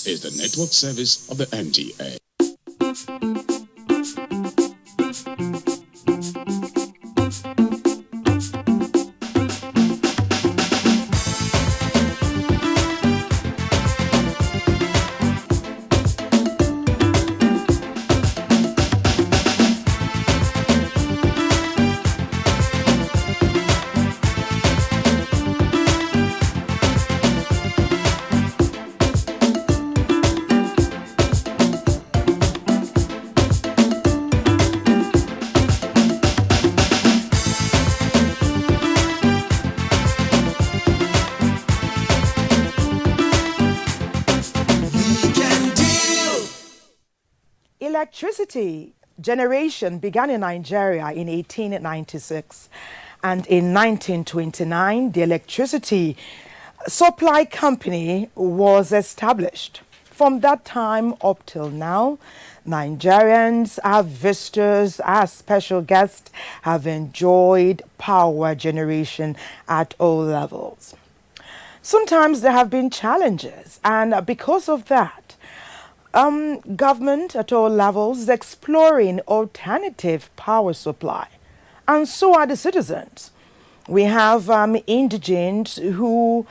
This is the network service of the NTA. Electricity generation began in Nigeria in 1896, and in 1929 the electricity supply company was established. From that time up till now, Nigerians, our visitors, our special guests have enjoyed power generation at all levels. Sometimes there have been challenges, and because of that, government at all levels is exploring alternative power supply, and so are the citizens. We have indigents who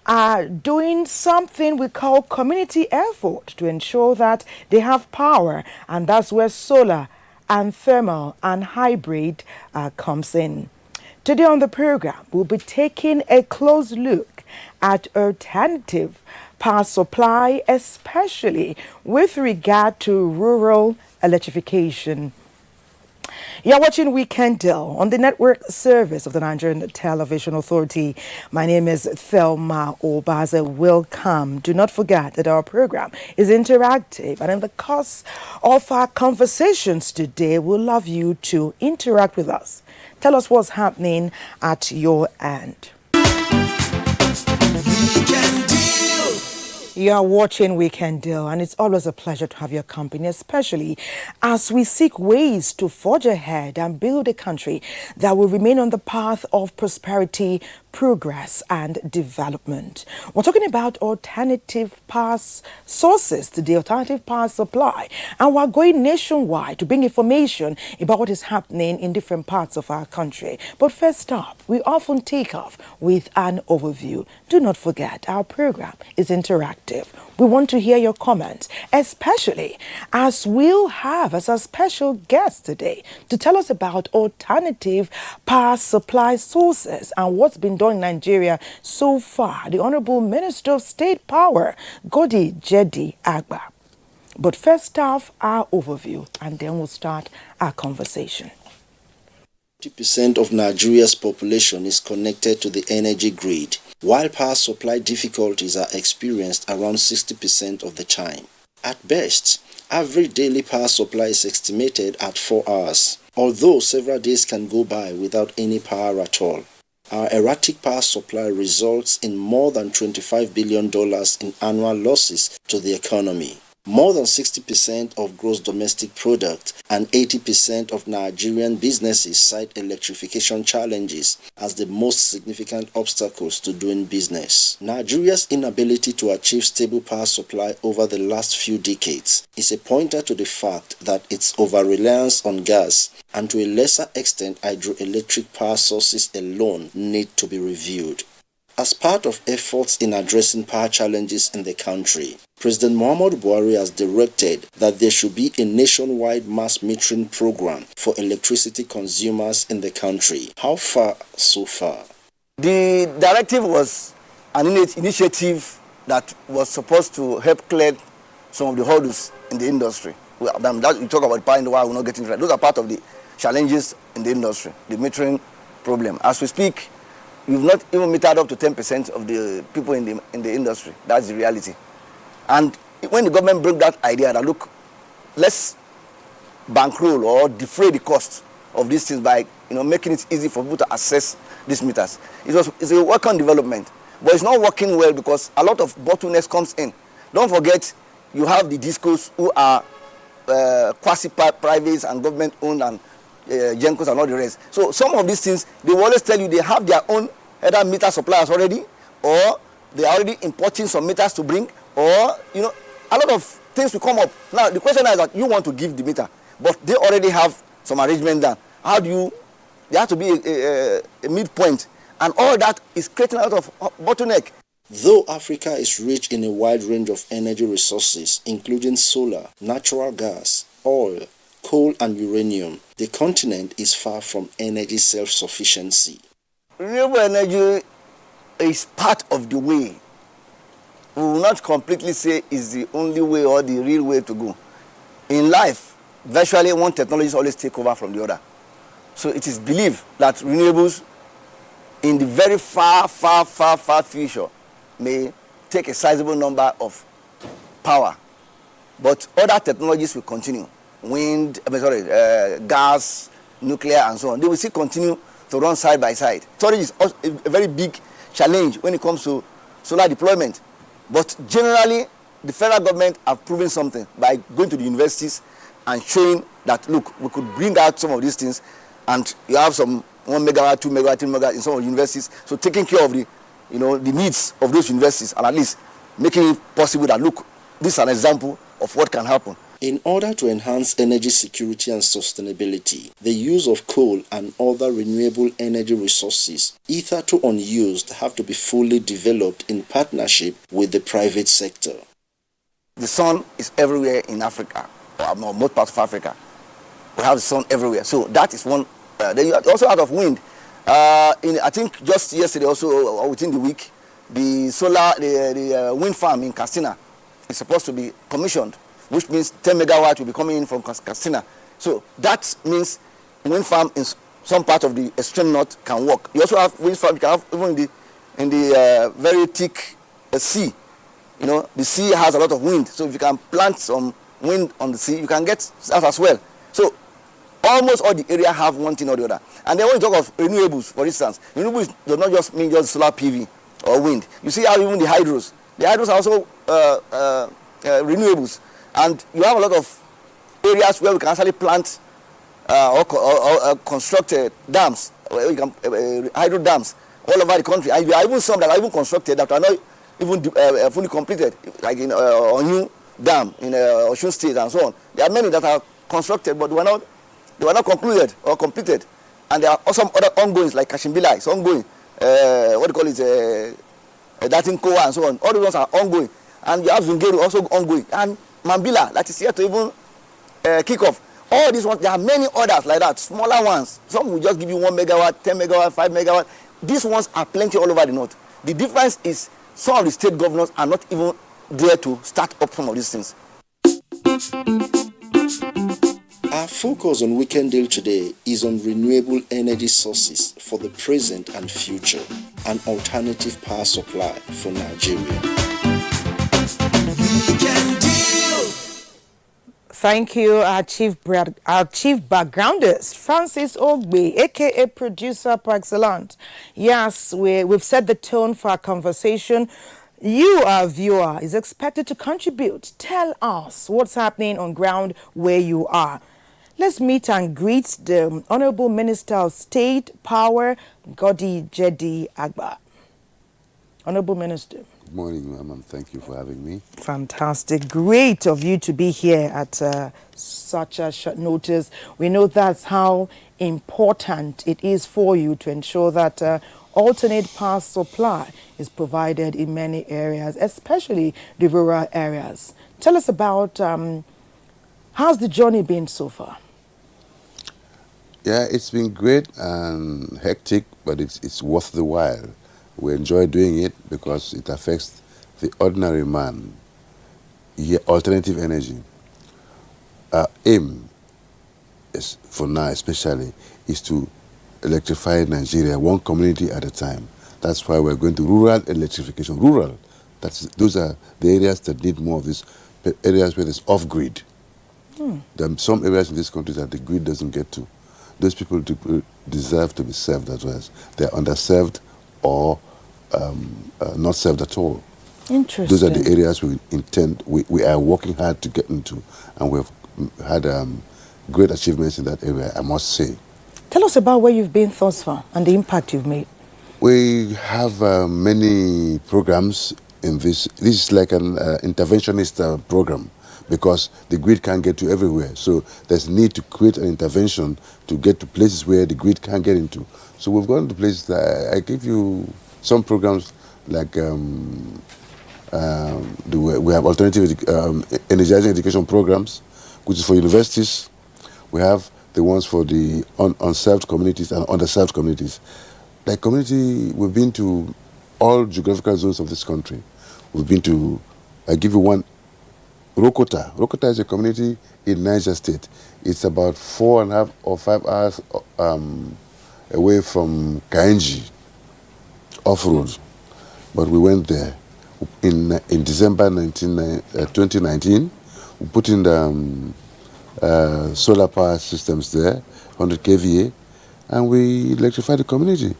are doing something we call community effort to ensure that they have power, and that's where solar and thermal and hybrid comes in. Today on the program, we'll be taking a close look at alternative power supply, especially with regard to rural electrification. You're watching Weekend Deal on the network service of the Nigerian Television Authority. My name is Thelma Obaze. Welcome. Do not forget that our program is interactive, and in the course of our conversations today, we'll love you to interact with us. Tell us what's happening at your end. You are watching Weekend Deal, and it's always a pleasure to have your company, especially as we seek ways to forge ahead and build a country that will remain on the path of prosperity, progress, and development. We're talking about alternative power sources today, alternative power supply, and we're going nationwide to bring information about what is happening in different parts of our country. But first up, we often take off with an overview. Do not forget, our program is interactive. We want to hear your comments, especially as we'll have as a special guest today to tell us about alternative power supply sources and what's been done in Nigeria so far, the Honorable Minister of State Power, Godi Jedi Agba. But first off, our overview, and then we'll start our conversation. 50% of Nigeria's population is connected to the energy grid, while power supply difficulties are experienced around 60% of the time. At best, average daily power supply is estimated at 4 hours, although several days can go by without any power at all. Our erratic power supply results in more than $25 billion in annual losses to the economy. More than 60% of gross domestic product and 80% of Nigerian businesses cite electrification challenges as the most significant obstacles to doing business. Nigeria's inability to achieve stable power supply over the last few decades is a pointer to the fact that its over-reliance on gas and to a lesser extent hydroelectric power sources alone need to be reviewed. As part of efforts in addressing power challenges in the country, President Muhammadu Buhari has directed that there should be a nationwide mass metering program for electricity consumers in the country. How far so far? The directive was an initiative that was supposed to help clear some of the hurdles in the industry. You talk about power in the world, we're not getting it right. Those are part of the challenges in the industry, the metering problem. As we speak, we've not even metered up to 10% of the people in the industry. That's the reality. And when the government broke that idea that, look, let's bankroll or defray the cost of these things by making it easy for people to access these meters. It's a welcome development, but it's not working well because a lot of bottlenecks comes in. Don't forget, you have the discos who are quasi-privates and government-owned and Gencos and all the rest. So some of these things, they will always tell you they have their own either meter suppliers already, or they are already importing some meters to bring, or a lot of things will come up. Now, the question is that you want to give the meter, but they already have some arrangement done. How do you, there has to be a midpoint, and all that is creating a lot of bottleneck. Though Africa is rich in a wide range of energy resources, including solar, natural gas, oil, coal and uranium, the continent is far from energy self-sufficiency. Renewable energy is part of the way. We will not completely say is the only way or the real way to go. In life, virtually one technology always take over from the other. So it is believed that renewables in the very far future may take a sizable number of power. But other technologies will continue. Wind, gas, nuclear and so on. They will still continue to run side by side. Storage is also a very big challenge when it comes to solar deployment. But generally, the federal government have proven something by going to the universities and showing that, look, we could bring out some of these things, and you have some 1 megawatt, 2 megawatt, 3 megawatt in some of the universities. So taking care of the, the needs of those universities, and at least making it possible that, look, this is an example of what can happen. In order to enhance energy security and sustainability, the use of coal and other renewable energy resources, hitherto unused, have to be fully developed in partnership with the private sector. The sun is everywhere in Africa, or most parts of Africa. We have the sun everywhere. So that is one. Then you also out of wind. I think just yesterday, also or within the week, the wind farm in Katsina is supposed to be commissioned, which means 10 megawatt will be coming in from Katsina. So that means wind farm in some part of the extreme north can work. You also have wind farm you can have even in the very thick sea. The sea has a lot of wind. So if you can plant some wind on the sea, you can get that as well. So almost all the area have one thing or the other. And then when you talk of renewables, for instance, renewables does not just mean just solar PV or wind. You see how even the hydros are also renewables. And you have a lot of areas where we can actually plant or construct dams, hydro dams all over the country. And there are even some that are even constructed that are not even fully completed, like in Onyu Dam in Osun State and so on. There are many that are constructed, but they were not concluded or completed. And there are some other ongoings, like Kashimbila, it's ongoing. Datinkowa and so on. All the ones are ongoing. And you have Zungeru also ongoing. And Mambila, that is here to even kick off. All these ones, there are many others like that, smaller ones. Some will just give you 1 megawatt, 10 megawatt, 5 megawatt. These ones are plenty all over the north. The difference is some of the state governors are not even there to start up some of these things. Our focus on Weekend Deal today is on renewable energy sources for the present and future, an alternative power supply for Nigeria. Thank you, our chief backgroundist, Francis Ogbe, aka producer par excellence. Yes, we've set the tone for our conversation. You, our viewer, is expected to contribute. Tell us what's happening on ground where you are. Let's meet and greet the Honorable Minister of State Power, Godi Jedi Agba. Honorable Minister. Good morning, ma'am, and thank you for having me. Fantastic. Great of you to be here at such a short notice. We know that's how important it is for you to ensure that alternate power supply is provided in many areas, especially the rural areas. Tell us about how's the journey been so far? Yeah, it's been great and hectic, but it's worth the while. We enjoy doing it because it affects the ordinary man. Yeah, alternative energy. Our aim, is, for now especially, is to electrify Nigeria one community at a time. That's why we're going to rural electrification. Rural, those are the areas that need more of this, areas where it's off-grid. There are some areas in this country that the grid doesn't get to. Those people deserve to be served as well. They're underserved or not served at all. Interesting. Those are the areas we are working hard to get into, and we've had great achievements in that area, I must say. Tell us about where you've been thus far and the impact you've made. We have many programs in this. This is like an interventionist program, because the grid can't get to everywhere. So there's a need to create an intervention to get to places where the grid can't get into. So we've gone to places that I give you some programs like we have alternative energizing education programs, which is for universities. We have the ones for the unserved communities and underserved communities. Like community, we've been to all geographical zones of this country. We've been to, I give you one, Rokota. Rokota is a community in Niger State. It's about 4.5 or 5 hours away from Kainji, off-road. But we went there in December 2019. We put in the solar power systems there, 100 kVA, and we electrified the community.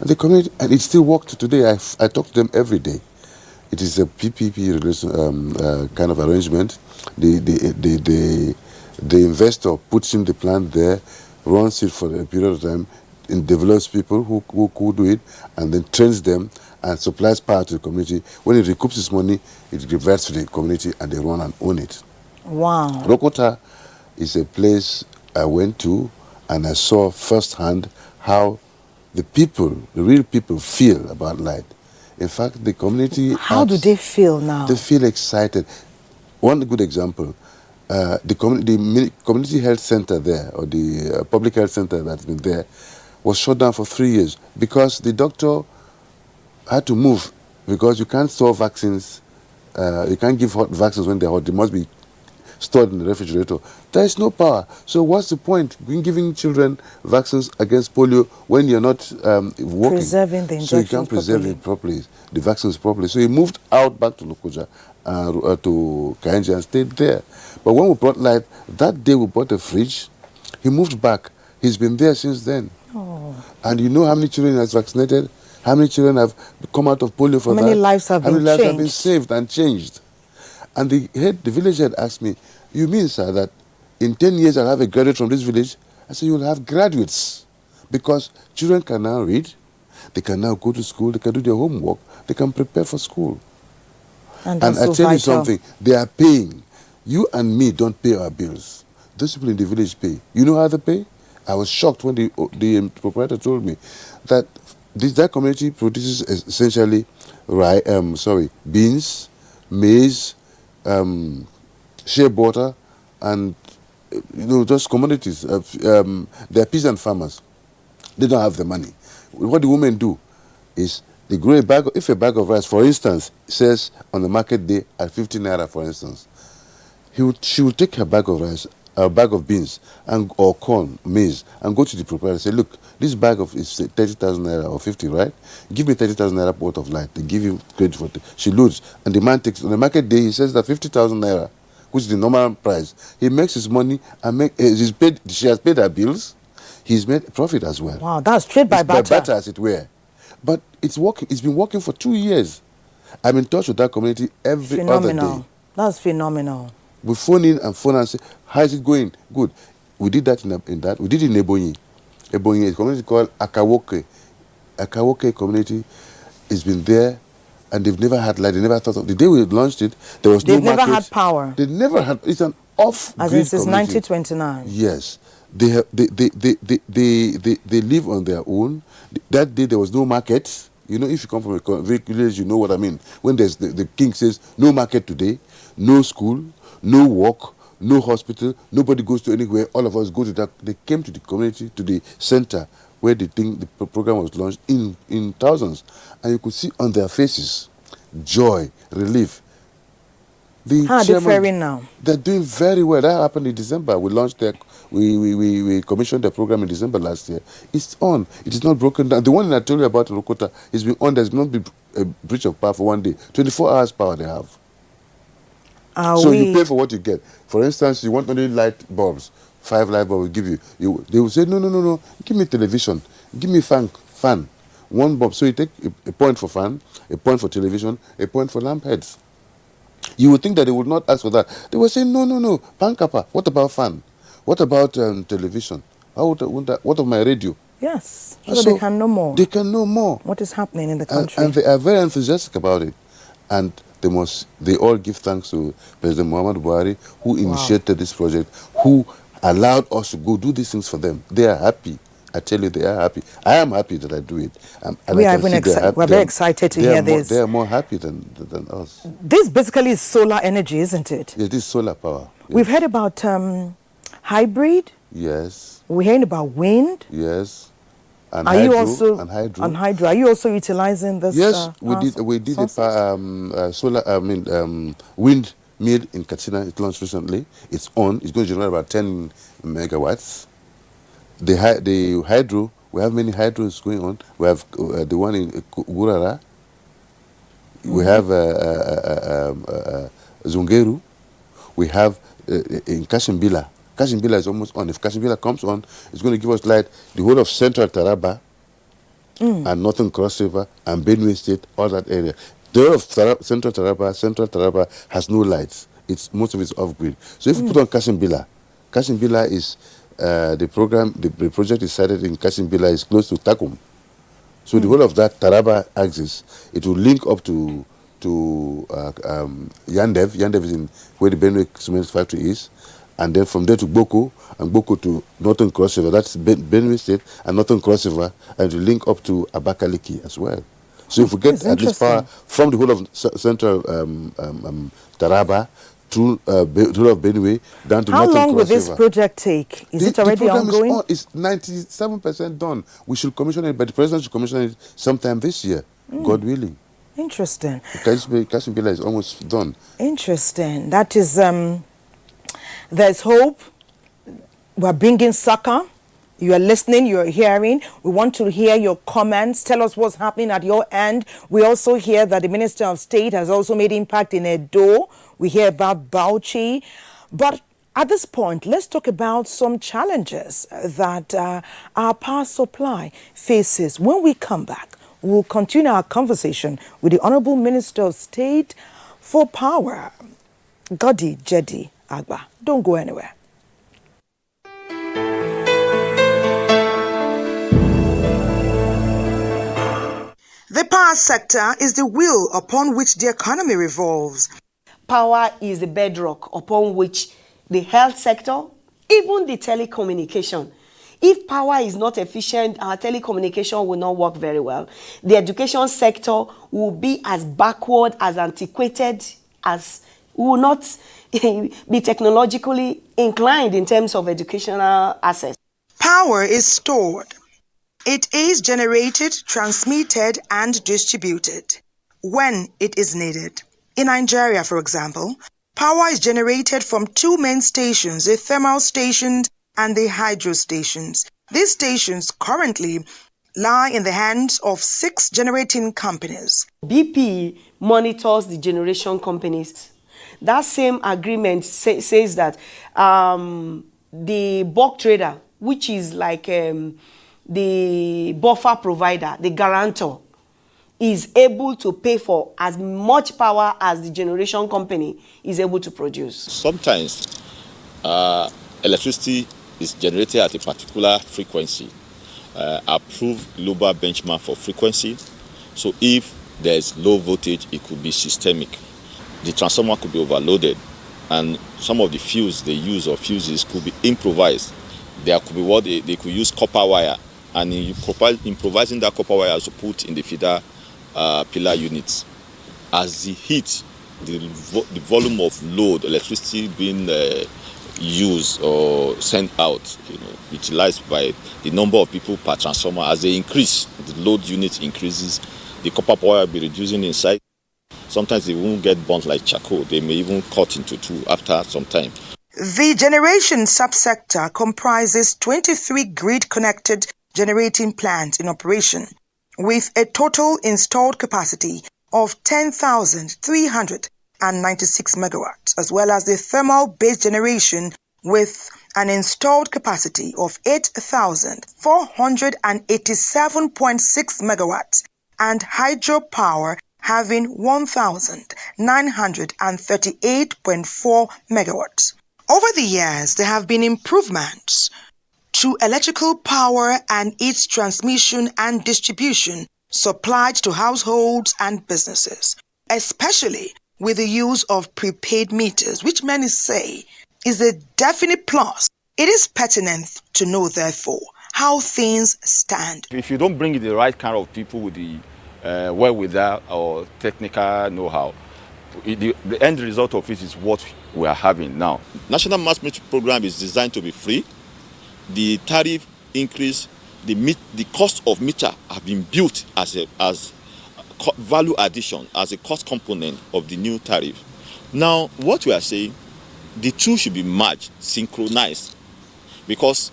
And it still works today. I talk to them every day. It is a PPP kind of arrangement. The investor puts in the plant there, runs it for a period of time, and develops people who do it, and then trains them and supplies power to the community. When it recoups its money, it reverts to the community and they run and own it. Wow. Rokota is a place I went to, and I saw firsthand how the people, the real people, feel about light. In fact, the community... How do they feel now? They feel excited. One good example, the community health center there, or the public health center that's been there, was shut down for 3 years because the doctor had to move, because you can't store vaccines, you can't give hot vaccines when they're hot. They must be stored in the refrigerator. There is no power. So what's the point in giving children vaccines against polio when you're not working? Preserving the injections. So you can't preserve it properly, the vaccines properly. So he moved out back to Lokoja, to Kainji, and stayed there. But when we brought light, that day we bought a fridge, he moved back. He's been there since then. Oh. And you know how many children he has vaccinated? How many children have come out of polio for that? How many lives have been have been saved and changed? And the village head asked me, "You mean, sir, that in 10 years I'll have a graduate from this village?" I said, "You'll have graduates, because children can now read, they can now go to school, they can do their homework, they can prepare for school." And I so tell you vital. something, they are paying. You and me don't pay our bills. Those people in the village pay. You know how they pay? I was shocked when the proprietor told me that that community produces essentially beans, maize, shea butter, and just commodities. They're peasant farmers. They don't have the money. What the women do is they grow a bag. If a bag of rice, for instance, says on the market day at 50 naira, for instance, she will take her bag of rice, a bag of beans, or corn, maize, and go to the proprietor and say, "Look, this bag is 30,000 naira or 50, right? Give me 30,000 naira worth of light." They give you credit for it. She loads, and the man takes on the market day. He says that 50,000 naira, which is the normal price. He makes his money and she has paid her bills. He's made profit as well. Wow, that's trade by barter. By barter, as it were. But it's working. It's been working for 2 years. I'm in touch with that community every other day. That's phenomenal. We phone in and say, "How is it going?" Good. We did that in that. We did it in Ebonyi. Ebonyi is a community called Akawoke. Akawoke community has been there, and they've never had light. They never thought of the day we launched it. There was no market. They've never had power. They never had. It's an off-grid As in since community. 1929. Yes, they live on their own. That day there was no market. You know, if you come from a village, you know what I mean. When there's the king says no market today, no school, no work, no hospital, nobody goes to anywhere. All of us go to that. They came to the community, to the center where the program was launched in thousands, and you could see on their faces joy, relief. How are they faring now? They're doing very well. That happened in December. We launched we commissioned the program in December last year. It's on. It is not broken down. The one that I told you about in Rokota has been on. There's not been a breach of power for 1 day. 24 hours power they have. You pay for what you get. For instance, you want only light bulbs. 5 light bulbs will give you. They will say, no. Give me television. Give me fan. 1 bulb. So you take a point for fan, a point for television, a point for lamp heads. You would think that they would not ask for that. They will say, no. Pan kappa. What about fan? What about television? What of my radio? Yes. So they can know more. They can know more. What is happening in the country. And they are very enthusiastic about it. And they all give thanks to President Muhammad Buhari, who initiated this project, who allowed us to go do these things for them. They are happy. I tell you, they are happy. I am happy that I do it. We're very excited to hear this. They are more happy than us. This basically is solar energy, isn't it? It is solar power. Yes. We've heard about hybrid. Yes. We're hearing about wind. Yes. And Are hydro, you also and hydro. on hydro? Are you also utilizing this? Yes, we did solar. Wind mill in Katsina. It launched recently. It's on. It's going to generate about 10 megawatts. The hydro. We have many hydros going on. We have the one in Gurara. We have Zungeru. We have in Kashimbila. Kashimbila is almost on. If Kashimbila comes on, it's going to give us light the whole of central Taraba and northern Cross River and Benue State, all that area. The whole of central Taraba has no lights. Most of it's off grid. So if we put on Kashimbila is the project is sited in Kashimbila is close to Takum. So the whole of that Taraba axis, it will link up to Yandev. Yandev is in where the Benue Cement Factory is. And then from there to Boko, and Boko to Northern Cross River. That's Benue State and Northern Cross River, and to link up to Abakaliki as well. So if we get at least power from the whole of central Taraba to the whole of Benue down to Northern Cross River. How long will this project take? Is it already ongoing? It's 97% done. We should commission it, but the president should commission it sometime this year, God willing. Interesting. Kashimbila is almost done. Interesting. That is... There's hope. We're bringing succor. You are listening, you are hearing. We want to hear your comments. Tell us what's happening at your end. We also hear that the Minister of State has also made impact in Edo. We hear about Bauchi. But at this point, let's talk about some challenges that our power supply faces. When we come back, we'll continue our conversation with the Honorable Minister of State for Power, Godi Jedi Agba. Don't go anywhere. The power sector is the wheel upon which the economy revolves. Power is the bedrock upon which the health sector, even the telecommunication. If power is not efficient, our telecommunication will not work very well. The education sector will be as backward, as antiquated, as we will not be technologically inclined in terms of educational access. Power is stored. It is generated, transmitted, and distributed when it is needed. In Nigeria, for example, power is generated from two main stations, the thermal stations and the hydro stations. These stations currently lie in the hands of 6 generating companies. BP monitors the generation companies. That same agreement says that the bulk trader, which is like the buffer provider, the guarantor, is able to pay for as much power as the generation company is able to produce. Sometimes electricity is generated at a particular frequency, approved global benchmark for frequency. So if there's low voltage, it could be systemic. The transformer could be overloaded, and some of the fuses they use or fuses could be improvised. There could be what they could use copper wire, and improvising that copper wire to put in the feeder pillar units. As the heat, the volume of load, electricity being used or sent out, utilized by the number of people per transformer, as they increase, the load unit increases, the copper wire will be reducing in size. Sometimes they won't get burnt like charcoal. They may even cut into two after some time. The generation subsector comprises 23 grid-connected generating plants in operation, with a total installed capacity of 10,396 megawatts, as well as the thermal-based generation with an installed capacity of 8,487.6 megawatts, and hydropower having 1,938.4 megawatts. Over the years, there have been improvements to electrical power and its transmission and distribution supplied to households and businesses. especially with the use of prepaid meters, which many say is a definite plus. It is pertinent to know, therefore, how things stand. If you don't bring in the right kind of people with the wherewithal or technical know-how, the end result of it is what we are having now. National Mass Metering Program is designed to be free. The tariff increase, the cost of meter have been built as value addition, as a cost component of the new tariff. Now, what we are saying, the two should be merged, synchronized, because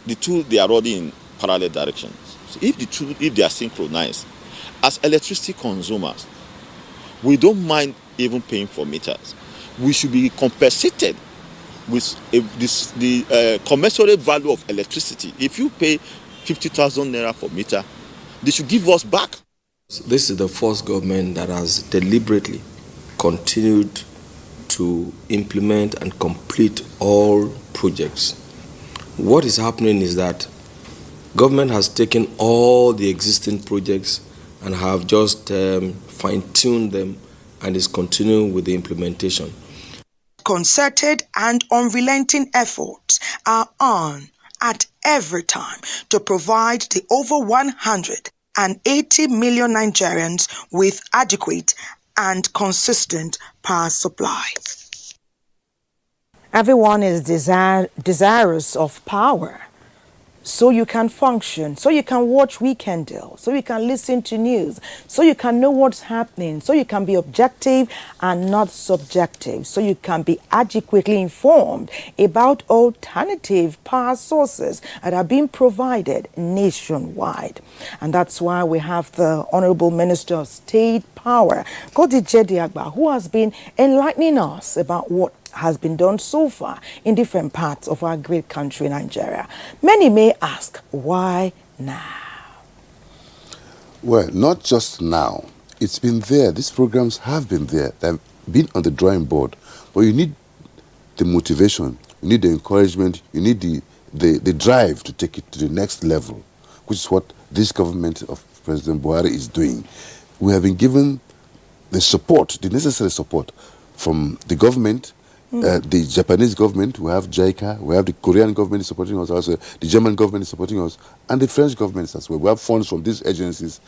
the two, they are already in parallel directions. So if they are synchronized, as electricity consumers, we don't mind even paying for meters. We should be compensated with the commensurate value of electricity. If you pay 50,000 naira for meter, they should give us back. This is the first government that has deliberately continued to implement and complete all projects. What is happening is that government has taken all the existing projects and have just fine-tuned them and is continuing with the implementation. Concerted and unrelenting efforts are on at every time to provide the over 180 million Nigerians with adequate and consistent power supply. Everyone is desirous of power, so you can function, so you can watch Weekend Deal, so you can listen to news, so you can know what's happening, so you can be objective and not subjective, so you can be adequately informed about alternative power sources that are being provided nationwide. And that's why we have the Honorable Minister of State Power, Godije Diagba, who has been enlightening us about what has been done so far in different parts of our great country, Nigeria. Many may ask, why now? Well, not just now. It's been there. These programs have been there. They've been on the drawing board. But you need the motivation, you need the encouragement, you need the drive to take it to the next level, which is what this government of President Buhari is doing. We have been given the support, the necessary support from the government, the Japanese government, we have JICA, we have the Korean government supporting us also, the German government is supporting us, and the French government as well. We have funds from these agencies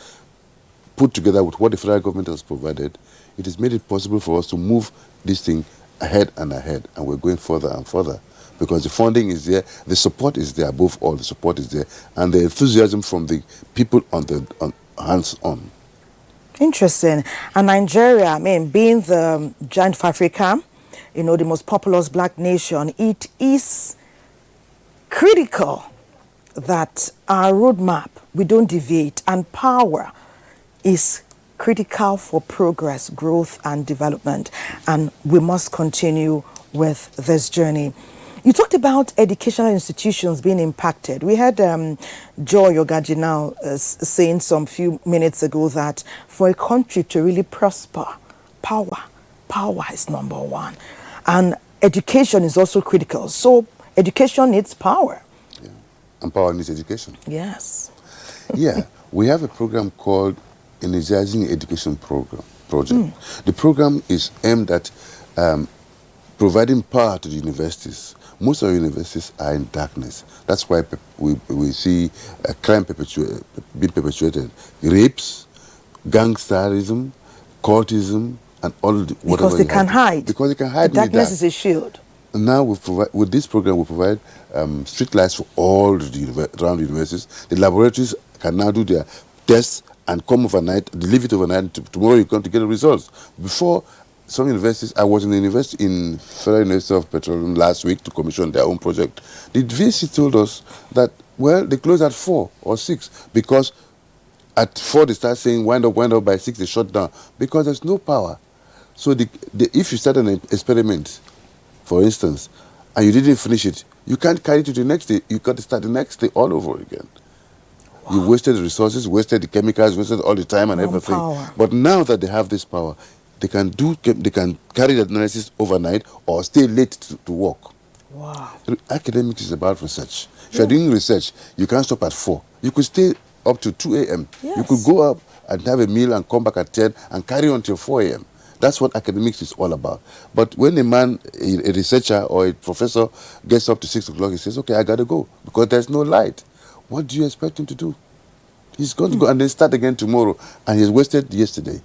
put together with what the federal government has provided. It has made it possible for us to move this thing ahead and ahead, and we're going further and further because the funding is there, the support is there, above all, the support is there, and the enthusiasm from the people on hands-on. Interesting. And Nigeria, being the giant of Africa, the most populous black nation, it is critical that our roadmap, we don't deviate, and power is critical for progress, growth, and development. And we must continue with this journey. You talked about educational institutions being impacted. We had Joy Ogaji now saying some few minutes ago that for a country to really prosper, power is number one. And education is also critical. So education needs power. Yeah. And power needs education. Yes. Yeah. We have a program called Energizing Education Project. The program is aimed at providing power to the universities. Most of our universities are in darkness. That's why we see crime being perpetuated. Rapes, gangsterism, cultism, and all the whatever. Because they can hide. Because they can hide. The darkness is a shield. Now with this program we provide street lights for all around the universities. The laboratories can now do their tests and come overnight, they leave it overnight. Tomorrow you come to get the results. Before, some universities, I was in Federal University of Petroleum last week to commission their own project. The VC told us that, well, they close at 4 or 6 because at 4 they start saying wind up, by 6 they shut down because there's no power. So if you start an experiment, for instance, and you didn't finish it, you can't carry it to the next day. You got to start the next day all over again. Wow. You wasted the resources, wasted the chemicals, wasted all the time and everything. Power. But now that they have this power, they can carry the analysis overnight or stay late to work. Wow. Academics is about research. If you're doing research, you can't stop at 4. You could stay up to 2 a.m. Yes. You could go up and have a meal and come back at 10 and carry on till 4 a.m. That's what academics is all about. But when a man, a researcher or a professor gets up to 6 o'clock, he says, okay, I got to go because there's no light. What do you expect him to do? He's going to go and then start again tomorrow, and he's wasted yesterday.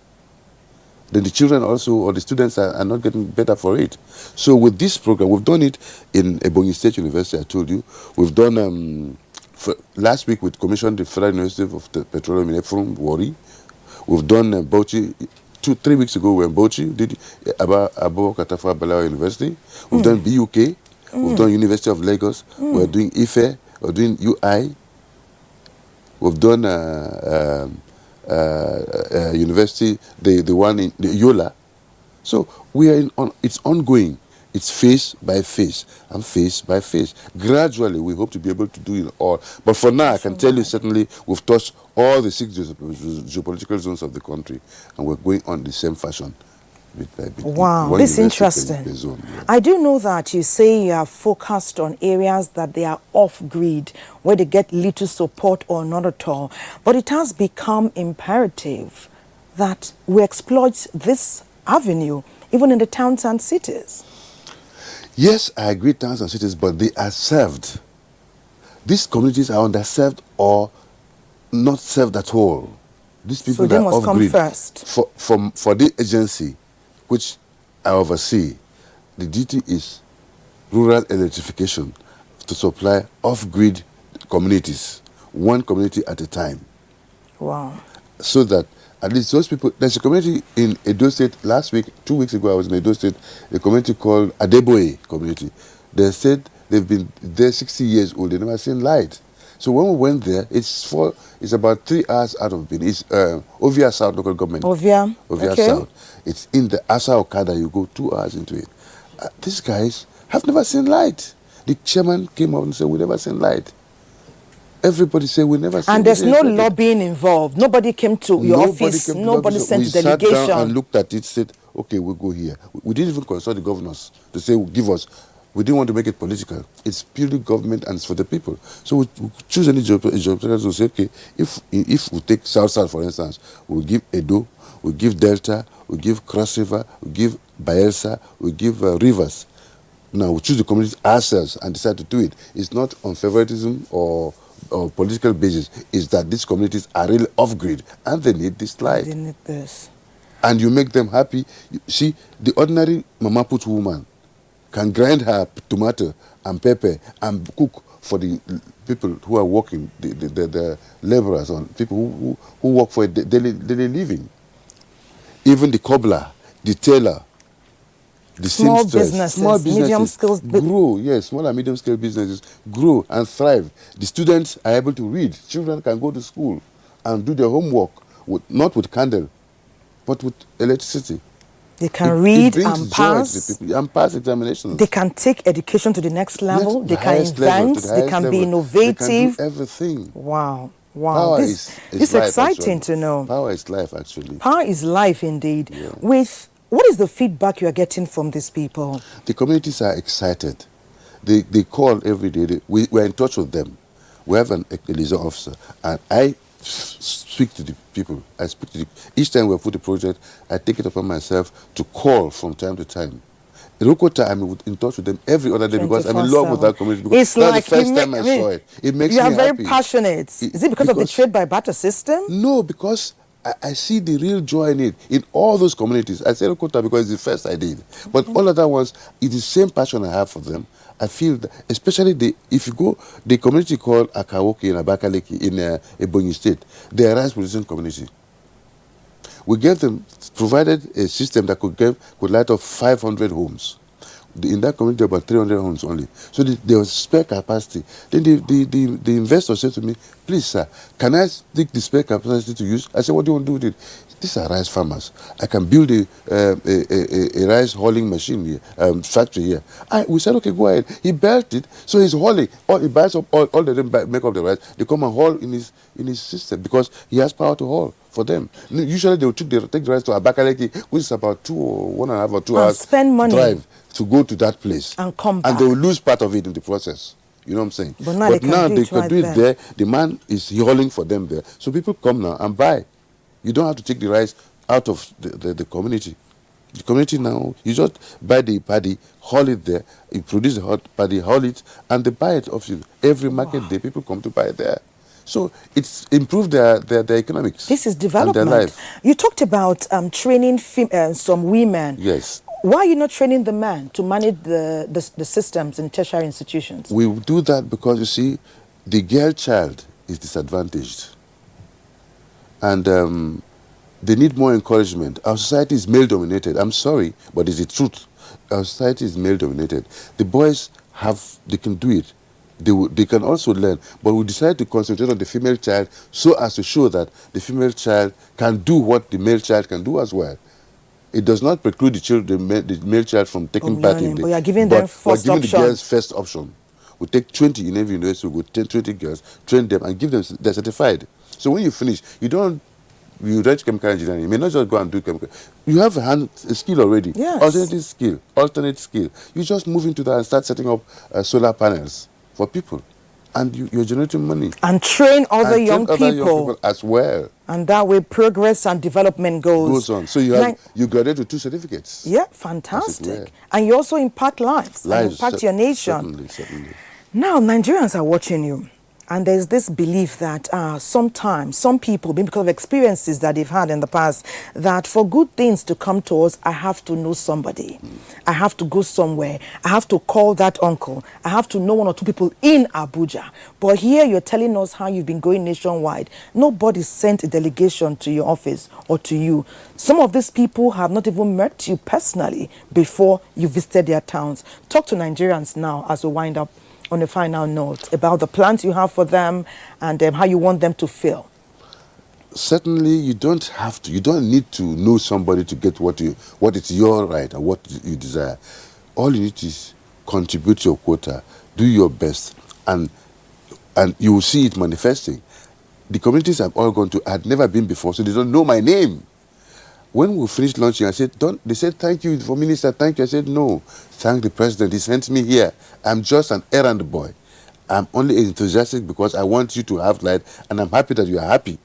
Then the children also, or the students are not getting better for it. So with this program, we've done it in Ebonyi State University, I told you. We've done, last week we commissioned the Federal University of the Petroleum in Efron, Wari. We've done Bauchi, 3 weeks ago we were in Bauchi, did Abu Katafa Balawa University. We've done BUK, we've done University of Lagos, we're doing IFE, we're doing UI. We've done university, the one in Yola. So we are it's ongoing. It's phase by phase and phase by phase. Gradually, we hope to be able to do it all. But for now, I can tell you certainly we've touched all the 6 geopolitical zones of the country, and we're going on the same fashion. Wow, this is interesting. Zone, yeah. I do know that you say you are focused on areas that they are off-grid, where they get little support or not at all. But it has become imperative that we exploit this avenue, even in the towns and cities. Yes, I agree, towns and cities, but they are served. These communities are underserved or not served at all. These people So they are must come off-grid. first. For the agency, which I oversee, the duty is rural electrification to supply off-grid communities, one community at a time. Wow. So that at least those people, there's a community in Edo State, last week, 2 weeks ago I was in Edo State, a community called Adeboye community. They said they've been there 60 years old, they've never seen light. So when we went there, it's about 3 hours out of Benin. It's Ovia South local government. Ovia okay. South. It's in the Asa Okada, you go 2 hours into it. These guys have never seen light. The chairman came up and said, we never seen light. Everybody said we never seen light. And there's no lobbying involved. Nobody came to your office. Nobody sent a delegation. We sat down and looked at it, said, okay, we'll go here. We didn't even consult the governors to say, give us. We didn't want to make it political. It's purely government and it's for the people. So we choose any job to say, okay, if we take South, for instance, we'll give Edo, we'll give Delta, we'll give Cross River, we'll give Bayelsa, we'll give Rivers. Now we choose the communities ourselves and decide to do it. It's not on favoritism or political basis. It's that these communities are really off-grid and they need this light. They need this. And you make them happy. You see, the ordinary mama put woman can grind her tomato and pepper and cook for the people who are working, the laborers, or people who work for a daily living. Even the cobbler, the tailor, the small seamstress, businesses, medium scale grow. Yes, small and medium scale businesses grow and thrive. The students are able to read. Children can go to school and do their homework not with candle, but with electricity. They can read and pass examinations. They can take education to the next level. They can invent. They can be innovative. They can do everything. Wow. Power This is is exciting to know. Power is life, actually. Power is life, indeed. Yeah. What is the feedback you are getting from these people? The communities are excited. They call every day. We're in touch with them. We have an liaison officer, and I speak to the people. Each time we put a project, I take it upon myself to call from time to time. In Rokota, I'm in touch with them every other day because I'm in love with that community. Because that's like the first time I saw it. It makes me happy. You are very passionate. Is it because of the trade by barter system? No, because I see the real joy in it. In all those communities. I say Rokota because it's the first I did. But all other ones, it's the same passion I have for them. I feel that, especially if you go, the community called Akawoki in Abakaliki in Ebonyi State, they are a rice producing community. We gave them, provided a system that could light up 500 homes. In that community, about 300 homes only. So there was spare capacity. Then the investor said to me, please, sir, can I take the spare capacity to use? I said, what do you want to do with it? These are rice farmers. I can build a rice hauling machine here, factory here. We said, okay, go ahead. He built it, so he's hauling. He buys up all of them, make up the rice. They come and haul in his system because he has power to haul for them. Usually they will take the rice to Abakaliki, which is about 1.5 or 2 hours spend money drive to go to that place. And come back. And they will lose part of it in the process. You know what I'm saying? But now they can do it there. The man is hauling for them there. So people come now and buy. You don't have to take the rice out of the community. The community now, you just buy the paddy, haul it there, you produce the hot paddy, haul it, and they buy it off you. Every market day, people come to buy it there. So it's improved their economics. This is development. And their life. You talked about training some women. Yes. Why are you not training the men to manage the systems in tertiary institutions? We do that because, you see, the girl child is disadvantaged. And they need more encouragement. Our society is male-dominated. I'm sorry, but it's the truth. Our society is male-dominated. The boys they can do it. They can also learn. But we decided to concentrate on the female child so as to show that the female child can do what the male child can do as well. It does not preclude the male child from taking part in it. But you are giving them first option. We're giving the girls first option. We take 20 in every university, we go 20 girls, train them and give them, they're certified. So when you finish, you write chemical engineering, you may not just go and do chemical. You have a skill already. Yes. Alternate skill. You just move into that and start setting up solar panels for people. And you're generating money. And train other young people as well. And that way progress and development goes on. So you graduate with 2 certificates. Yeah, fantastic. And you also impact lives and impact your nation. Certainly. Now, Nigerians are watching you. And there's this belief that sometimes, some people, because of experiences that they've had in the past, that for good things to come to us, I have to know somebody. I have to go somewhere. I have to call that uncle. I have to know 1 or 2 people in Abuja. But here you're telling us how you've been going nationwide. Nobody sent a delegation to your office or to you. Some of these people have not even met you personally before you visited their towns. Talk to Nigerians now as we wind up on a final note about the plans you have for them and how you want them to feel. Certainly, you don't need to know somebody to get what is your right and what you desire. All you need is contribute your quota, do your best, and you will see it manifesting. The communities I've all gone to, I had never been before, so they don't know my name. When we finished launching, I said, they said, thank you for minister, thank you. I said, no, thank the president, he sent me here. I'm just an errand boy. I'm only enthusiastic because I want you to have light, and I'm happy that you are happy.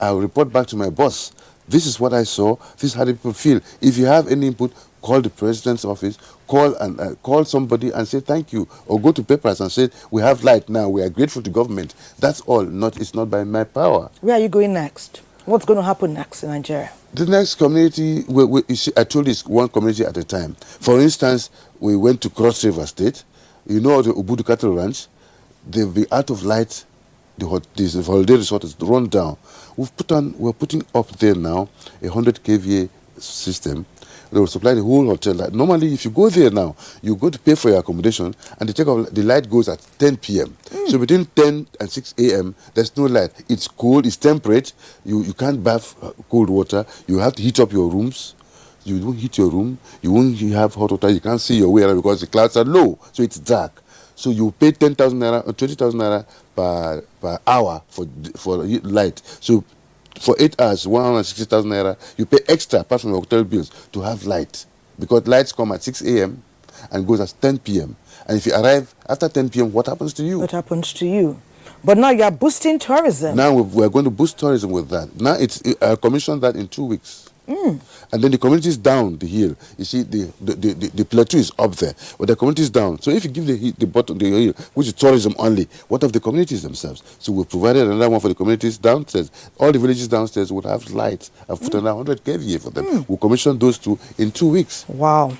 I'll report back to my boss. This is what I saw, this is how the people feel. If you have any input, call the president's office, call somebody and say thank you, or go to papers and say, we have light now, we are grateful to government. That's all, it's not by my power. Where are you going next? What's going to happen next in Nigeria? The next community, you see, I told you it's one community at a time. For instance, we went to Cross River State. You know the Ubudu Cattle Ranch? They'll be out of light. The holiday resort is run down. We're putting up there now a 100 kVA system. They will supply the whole hotel light. Normally, if you go there now, you go to pay for your accommodation, and the light goes at 10 p.m. So between 10 and 6 a.m., there's no light. It's cold, it's temperate. You can't bath cold water. You have to heat up your rooms. You don't heat your room. You won't have hot water. You can't see your way around because the clouds are low, so it's dark. So you pay 10,000 naira or 20,000 naira per hour for light. So for 8 hours, 160,000 naira, you pay extra apart from your hotel bills to have light. Because lights come at 6 a.m. and goes at 10 p.m. And if you arrive after 10 p.m., what happens to you? What happens to you? But now you are boosting tourism. Now we're going to boost tourism with that. Now I commissioned that in 2 weeks. And then the community is down the hill. You see, the plateau is up there, but the community is down. So if you give the bottom, the hill, which is tourism only, what of the communities themselves? So we provided another one for the communities downstairs. All the villages downstairs would have lights. I've put another 100 kVA for them. We'll commission those 2 in 2 weeks. Wow.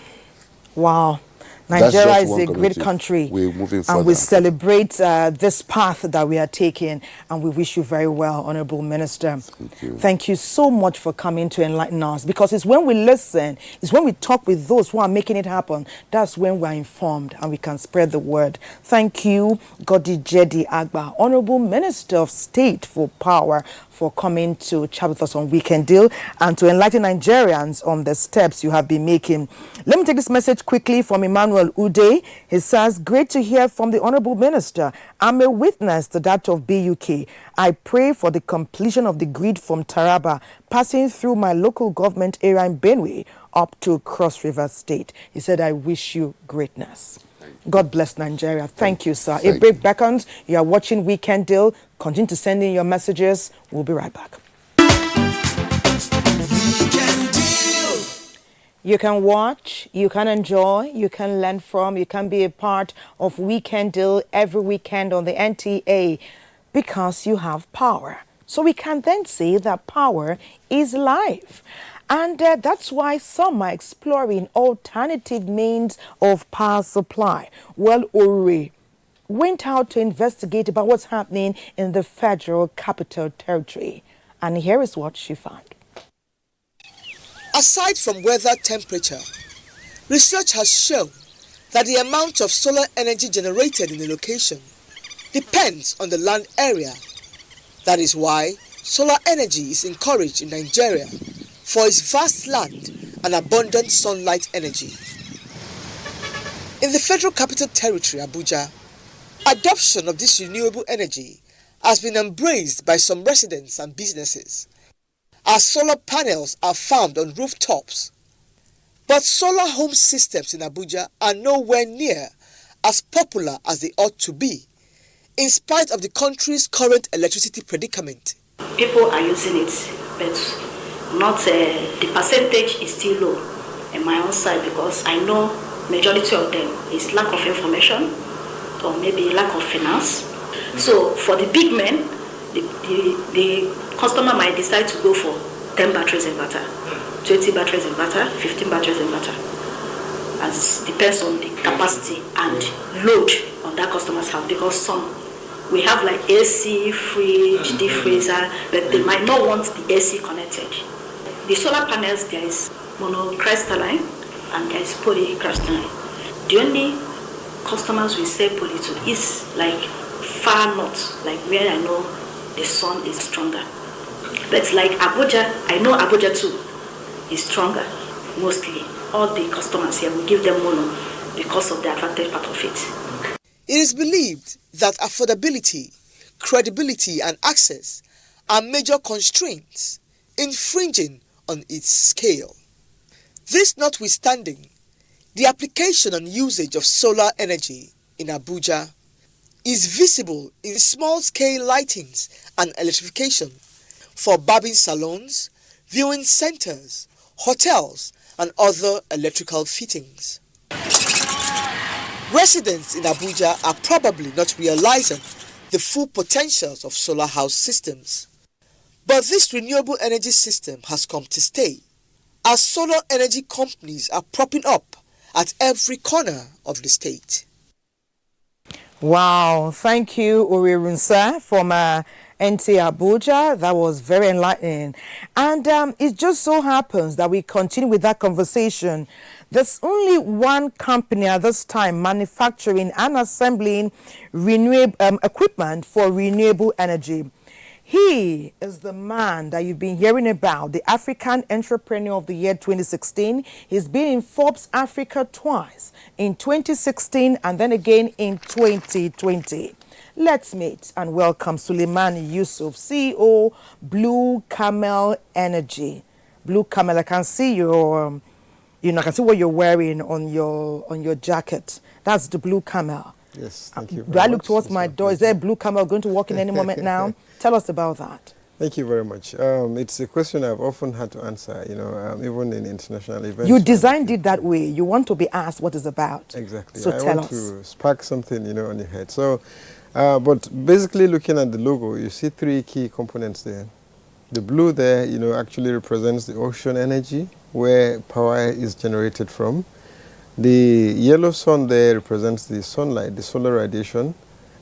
Nigeria is a great country. We're moving forward. And we celebrate this path that we are taking, and we wish you very well, Honorable Minister. Thank you. Thank you so much for coming to enlighten us, because it's when we listen, it's when we talk with those who are making it happen, that's when we're informed and we can spread the word. Thank you, Godijedi Agba, Honorable Minister of State for Power, for coming to chat with us on Weekend Deal and to enlighten Nigerians on the steps you have been making. Let me take this message quickly from Emmanuel Ude. He says, great to hear from the Honorable Minister. I'm a witness to that of BUK. I pray for the completion of the grid from Taraba, passing through my local government area in Benue up to Cross River State. He said, I wish you greatness. God bless Nigeria. Thank you, sir. A break beckons. You are watching Weekend Deal. Continue to send in your messages. We'll be right back. You can watch, you can enjoy, you can learn from, you can be a part of Weekend Deal every weekend on the NTA because you have power. So we can then say that power is life. And that's why some are exploring alternative means of power supply. Well, Uri went out to investigate about what's happening in the Federal Capital Territory. And here is what she found. Aside from weather temperature, research has shown that the amount of solar energy generated in a location depends on the land area. That is why solar energy is encouraged in Nigeria for its vast land and abundant sunlight energy. In the Federal Capital Territory, Abuja, adoption of this renewable energy has been embraced by some residents and businesses, as solar panels are found on rooftops. But solar home systems in Abuja are nowhere near as popular as they ought to be, in spite of the country's current electricity predicament. People are using it, but not the percentage is still low in my own side, because I know majority of them is lack of information or maybe lack of finance. So for the big men, the customer might decide to go for 10 batteries inverter, 20 batteries inverter, 15 batteries inverter. As depends on the capacity and load on that customer's house, because some we have like AC, fridge, deep freezer, but they might not want the AC connected. The solar panels, there is monocrystalline and there is polycrystalline. The only customers we sell poly to is like far north, like where I know the sun is stronger. But like Abuja, I know Abuja too is stronger mostly. All the customers here, we give them mono because of the advantage part of it. It is believed that affordability, credibility, and access are major constraints infringing on its scale. This notwithstanding, the application and usage of solar energy in Abuja is visible in small-scale lightings and electrification for barbing salons, viewing centers, hotels, and other electrical fittings. Residents in Abuja are probably not realizing the full potentials of solar house systems. But this renewable energy system has come to stay, as solar energy companies are propping up at every corner of the state. Wow, thank you, Uri Runsa from NTA Abuja. That was very enlightening. And it just so happens that we continue with that conversation. There's only one company at this time manufacturing and assembling renewable equipment for renewable energy. He is the man that you've been hearing about, the African Entrepreneur of the Year 2016. He's been in Forbes Africa twice, in 2016 and then again in 2020. Let's meet and welcome Suleiman Yusuf, CEO, Blue Camel Energy. Blue Camel, I can see your, I can see what you're wearing on your jacket. That's the Blue Camel. Yes, thank you. Do I look towards my door? Is there a Blue Camel going to walk in any moment now? Tell us about that. Thank you very much. It's a question I've often had to answer, even in international events. You designed it that way. You want to be asked what it's about. Exactly. So I want to spark something, on your head. So, but basically looking at the logo, you see three key components there. The blue there, actually represents the ocean energy, where power is generated from. The yellow sun there represents the sunlight, the solar radiation,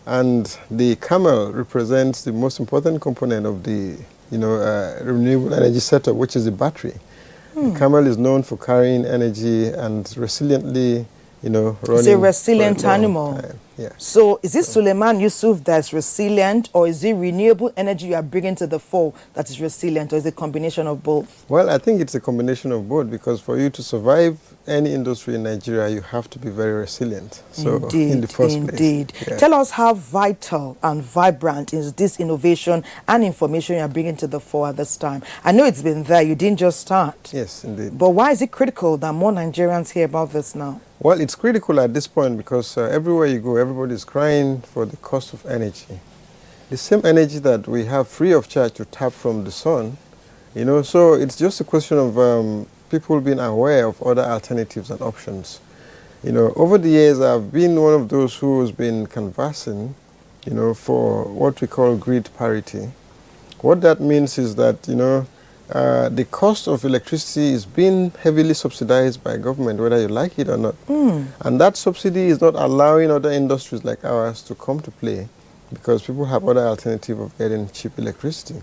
and the camel represents the most important component of the renewable energy setup, which is the battery. The camel is known for carrying energy and resiliently, running. It's a resilient animal. Yeah. So is it Suleiman Yusuf that's resilient, or is it renewable energy you are bringing to the fore that is resilient, or is it a combination of both? Well, I think it's a combination of both, because for you to survive any industry in Nigeria, you have to be very resilient. So in the first place. Yeah. Tell us how vital and vibrant is this innovation and information you are bringing to the fore at this time. I know it's been there. You didn't just start. Yes, indeed. But why is it critical that more Nigerians hear about this now? Well, it's critical at this point because everywhere you go, everybody's crying for the cost of energy. The same energy that we have free of charge to tap from the sun, so it's just a question of people being aware of other alternatives and options. You know, over the years, I've been one of those who's been canvassing, you know, for what we call grid parity. What that means is that, you know, the cost of electricity is being heavily subsidized by government, whether you like it or not. And that subsidy is not allowing other industries like ours to come to play because people have other alternative of getting cheap electricity.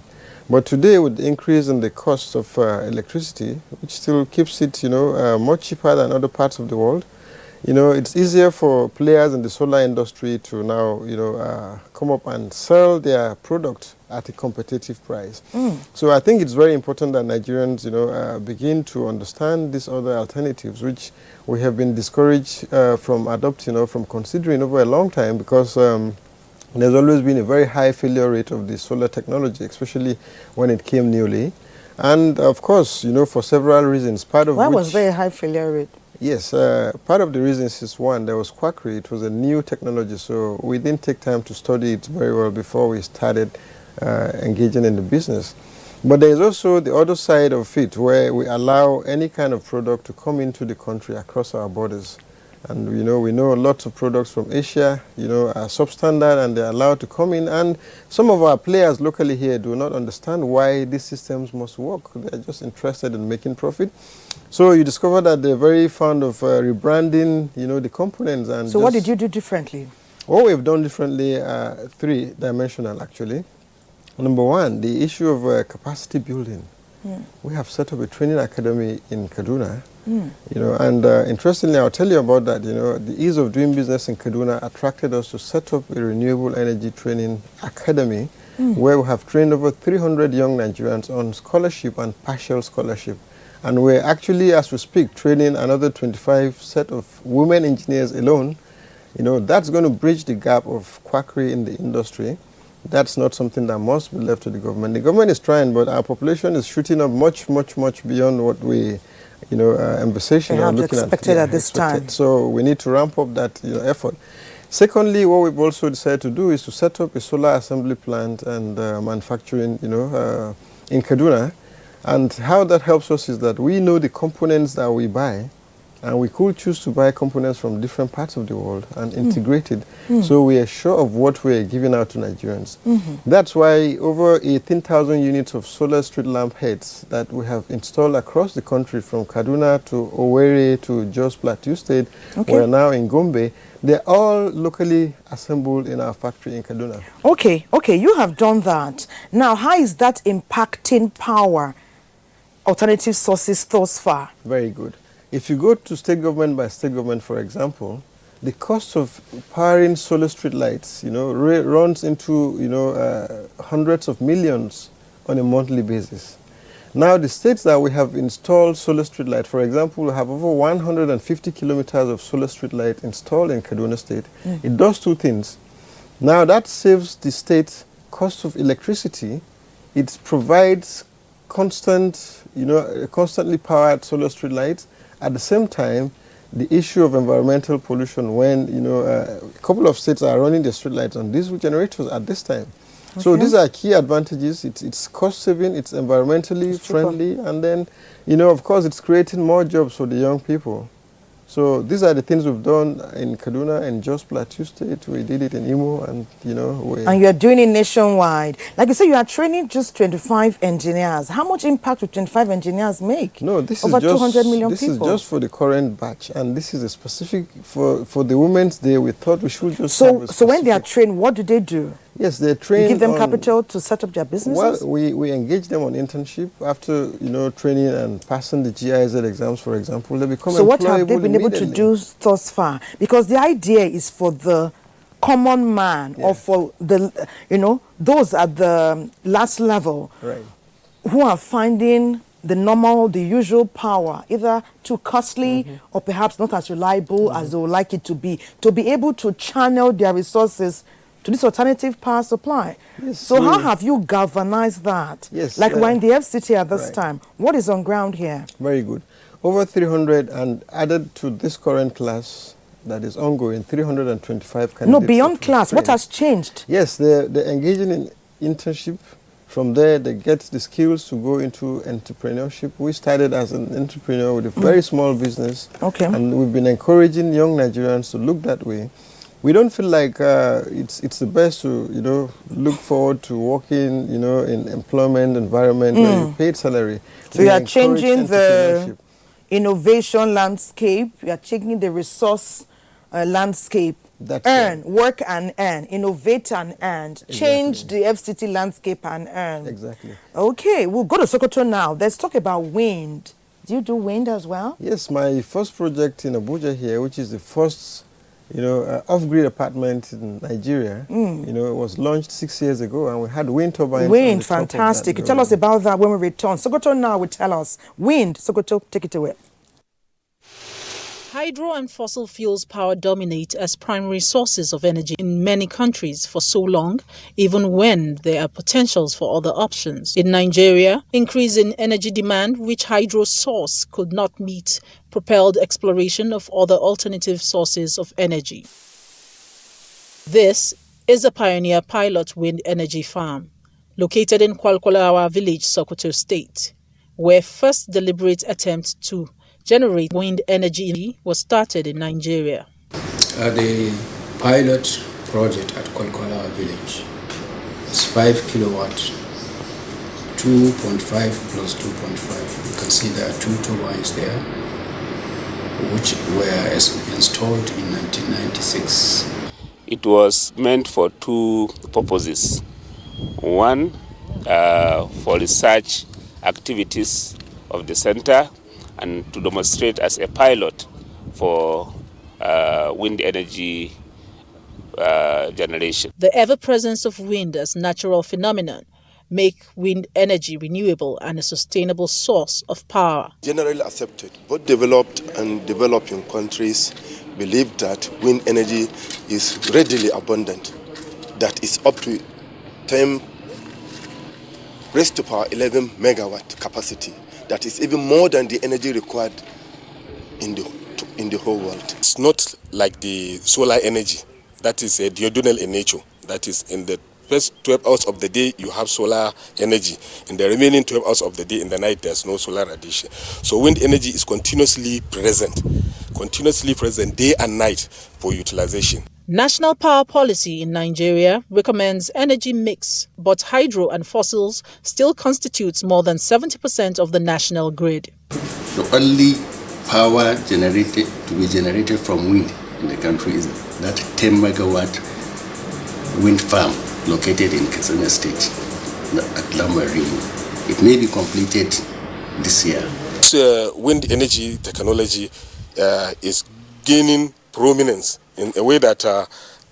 But today, with the increase in the cost of electricity, which still keeps it, you know, much cheaper than other parts of the world, you know, it's easier for players in the solar industry to now, you know, come up and sell their product at a competitive price. So I think it's very important that Nigerians, you know, begin to understand these other alternatives, which we have been discouraged from adopting or from considering over a long time because there's always been a very high failure rate of the solar technology, especially when it came newly. And of course, you know, for several reasons, part of Why which... was there a high failure rate? Yes, part of the reasons is one, there was quackery. It was a new technology, so we didn't take time to study it very well before we started engaging in the business. But there is also the other side of it, where we allow any kind of product to come into the country across our borders. And you know, we know lots of products from Asia, you know, are substandard and they're allowed to come in. And some of our players locally here do not understand why these systems must work. They're just interested in making profit. So you discover that they're very fond of rebranding, you know, the components. And so what did you do differently? What we've done differently, three-dimensional actually. Number one, the issue of capacity building. We have set up a training academy in Kaduna. You know, and interestingly, I'll tell you about that. You know, the ease of doing business in Kaduna attracted us to set up a renewable energy training academy where we have trained over 300 young Nigerians on scholarship and partial scholarship. And we're actually, as we speak, training another 25 set of women engineers alone. You know, that's going to bridge the gap of quackery in the industry. That's not something that must be left to the government. The government is trying, but our population is shooting up much, much, much beyond what we, you know, envisaging or looking at this time. So we need to ramp up that, you know, effort. Secondly, what we've also decided to do is to set up a solar assembly plant and manufacturing, you know, in Kaduna. And how that helps us is that we know the components that we buy, and we could choose to buy components from different parts of the world and integrate it. So we are sure of what we are giving out to Nigerians. That's why over 18,000 units of solar street lamp heads that we have installed across the country, from Kaduna to Owerri to Jos Plateau State, we're now in Gombe. They're all locally assembled in our factory in Kaduna. Okay, you have done that. Now, how is that impacting power alternative sources thus far? Very good. If you go to state government by state government, for example, the cost of powering solar street lights, you know, runs into, you know, hundreds of millions on a monthly basis. Now, the states that we have installed solar street light, for example, we have over 150 kilometers of solar street light installed in Kaduna State. It does two things. Now, that saves the state cost of electricity. It provides constant, you know, constantly powered solar street lights. At the same time, the issue of environmental pollution, when, you know, a couple of states are running their streetlights on diesel generators at this time. So these are key advantages. It's cost saving, it's environmentally friendly, and then, you know, of course, it's creating more jobs for the young people. So these are the things we've done in Kaduna and Jos Plateau State. We did it in Imo, and, you know, and you're doing it nationwide. Like you said, you are training just 25 engineers. How much impact will 25 engineers make? No, this over is just 200 million this people. Is just for the current batch, and this is a specific for the Women's Day. We thought we should just so when they are trained, what do? Yes, they're trained. You give them capital to set up their businesses? Well, we engage them on internship. After, you know, training and passing the GIZ exams, for example, they become employable. So what have they been able to do thus far? Because the idea is for the common man, or for the, you know, those at the last level, who are finding the usual power either too costly or perhaps not as reliable as they would like it to be able to channel their resources to this alternative power supply. So how have you galvanized that? Like we're in the FCT at this time. What is on ground here? Very good. Over 300, and added to this current class that is ongoing, 325 candidates. No, beyond class, what has changed? Yes, they're engaging in internship. From there, they get the skills to go into entrepreneurship. We started as an entrepreneur with a very small business. Okay. And we've been encouraging young Nigerians to look that way. We don't feel like it's the best to, look forward to working, in employment environment where you paid salary. So you are changing the innovation landscape. You are changing the resource landscape. That's work and earn, innovate and earn, Exactly. change the FCT landscape and earn. Exactly. Okay, we'll go to Sokoto now. Let's talk about wind. Do you do wind as well? Yes, my first project in Abuja here, which is the first, off-grid apartment in Nigeria, it was launched 6 years ago, and we had wind turbines. Wind, fantastic. You tell us about that when we return. Sokoto now will tell us. Wind, Sokoto, take it away. Hydro and fossil fuels power dominate as primary sources of energy in many countries for so long, even when there are potentials for other options. In Nigeria, increase in energy demand, which hydro source could not meet, propelled exploration of other alternative sources of energy. This is a pioneer pilot wind energy farm, located in Kwalkwalawa village, Sokoto State, where first deliberate attempt to generate wind energy was started in Nigeria. The pilot project at Kwalkwalawa village is 5 kilowatts, 2.5 plus 2.5. You can see there are 2 turbines there, which were installed in 1996. It was meant for 2 purposes. One, for research activities of the center, and to demonstrate as a pilot for wind energy generation. The ever-presence of wind as natural phenomenon make wind energy renewable and a sustainable source of power. Generally accepted, both developed and developing countries believe that wind energy is readily abundant, that is up to 10 raised to power 11 megawatt capacity. That is even more than the energy required in the whole world. It's not like the solar energy that is diurnal in nature. That is, in the first 12 hours of the day you have solar energy. In the remaining 12 hours of the day in the night there's no solar radiation. So wind energy is continuously present day and night for utilization. National power policy in Nigeria recommends energy mix, but hydro and fossils still constitutes more than 70% of the national grid. The only power generated to be generated from wind in the country is that 10 megawatt wind farm located in Katsina State at Lamarin. It may be completed this year. Wind energy technology is gaining prominence in a way that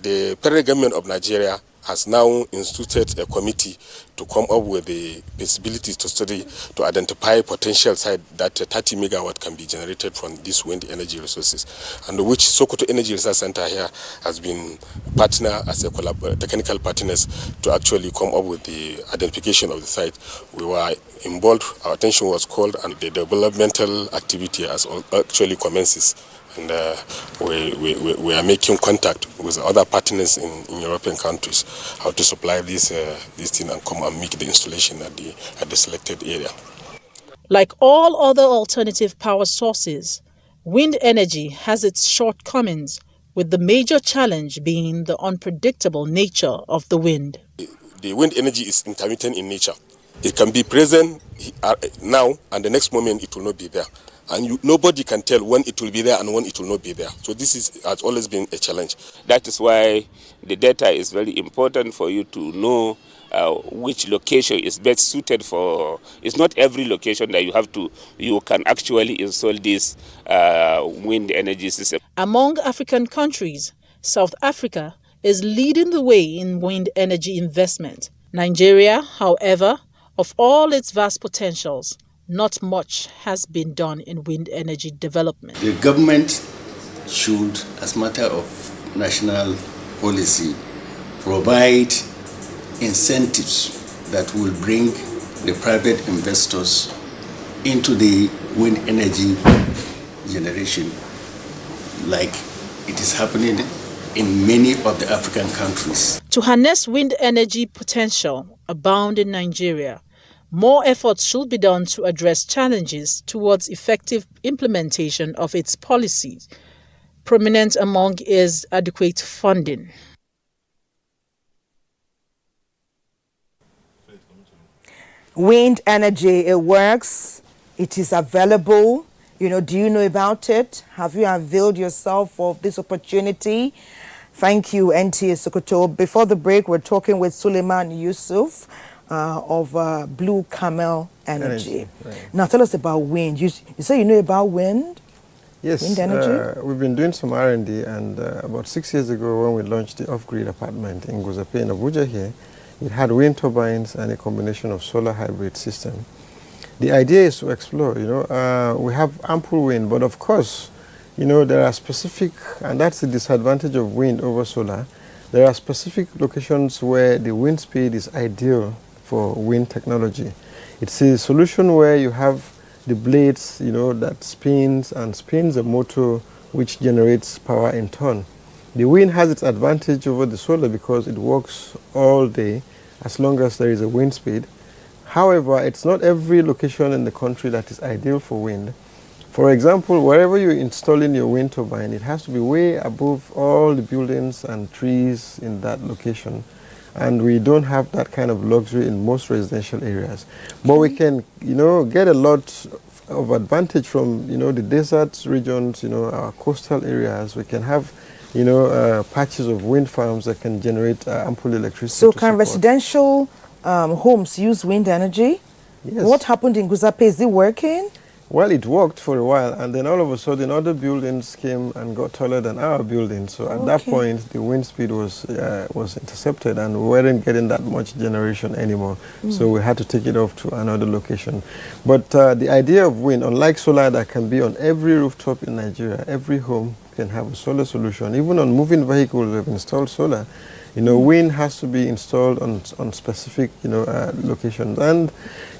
the federal government of Nigeria has now instituted a committee to come up with the possibilities to study, to identify potential site that 30 megawatt can be generated from these wind energy resources, and which Sokoto Energy Research Center here has been partner as a technical partners to actually come up with the identification of the site. We were involved, our attention was called, and the developmental activity has actually commences. And we are making contact with other partners in European countries how to supply this thing and come and make the installation at the selected area. Like all other alternative power sources, wind energy has its shortcomings, with the major challenge being the unpredictable nature of the wind. The wind energy is intermittent in nature. It can be present now, and the next moment it will not be there. And nobody can tell when it will be there and when it will not be there. So this has always been a challenge. That is why the data is very important for you to know which location is best suited for. It's not every location that you can actually install this wind energy system. Among African countries, South Africa is leading the way in wind energy investment. Nigeria, however, of all its vast potentials, not much has been done in wind energy development. The government should, as a matter of national policy, provide incentives that will bring the private investors into the wind energy generation, like it is happening in many of the African countries. To harness wind energy potential abound in Nigeria, more efforts should be done to address challenges towards effective implementation of its policies. Prominent among is adequate funding. Wind energy, it works, it is available. Do you know about it? Have you availed yourself of this opportunity? Thank you, NTA Sokoto. Before the break, we're talking with Suleiman Yusuf of Blue Camel Energy. Right. Now, tell us about wind. You say you know about wind? Yes, wind energy? We've been doing some R&D, and about 6 years ago when we launched the off-grid apartment in Guzape in Abuja here, it had wind turbines and a combination of solar hybrid system. The idea is to explore, we have ample wind, but of course, there are specific, and that's the disadvantage of wind over solar. There are specific locations where the wind speed is ideal for wind technology. It's a solution where you have the blades, that spins a motor which generates power in turn. The wind has its advantage over the solar because it works all day as long as there is a wind speed. However, it's not every location in the country that is ideal for wind. For example, wherever you're installing your wind turbine, it has to be way above all the buildings and trees in that location. And we don't have that kind of luxury in most residential areas. But we can, get a lot of advantage from, the desert regions, our coastal areas. We can have, patches of wind farms that can generate ample electricity. So can residential homes use wind energy? Yes. What happened in Guzape? Is it working? Well, it worked for a while, and then all of a sudden other buildings came and got taller than our building. So at that point, the wind speed was intercepted, and we weren't getting that much generation anymore. So we had to take it off to another location. But the idea of wind, unlike solar that can be on every rooftop in Nigeria, every home can have a solar solution. Even on moving vehicles, we've installed solar. Wind has to be installed on specific, locations. And,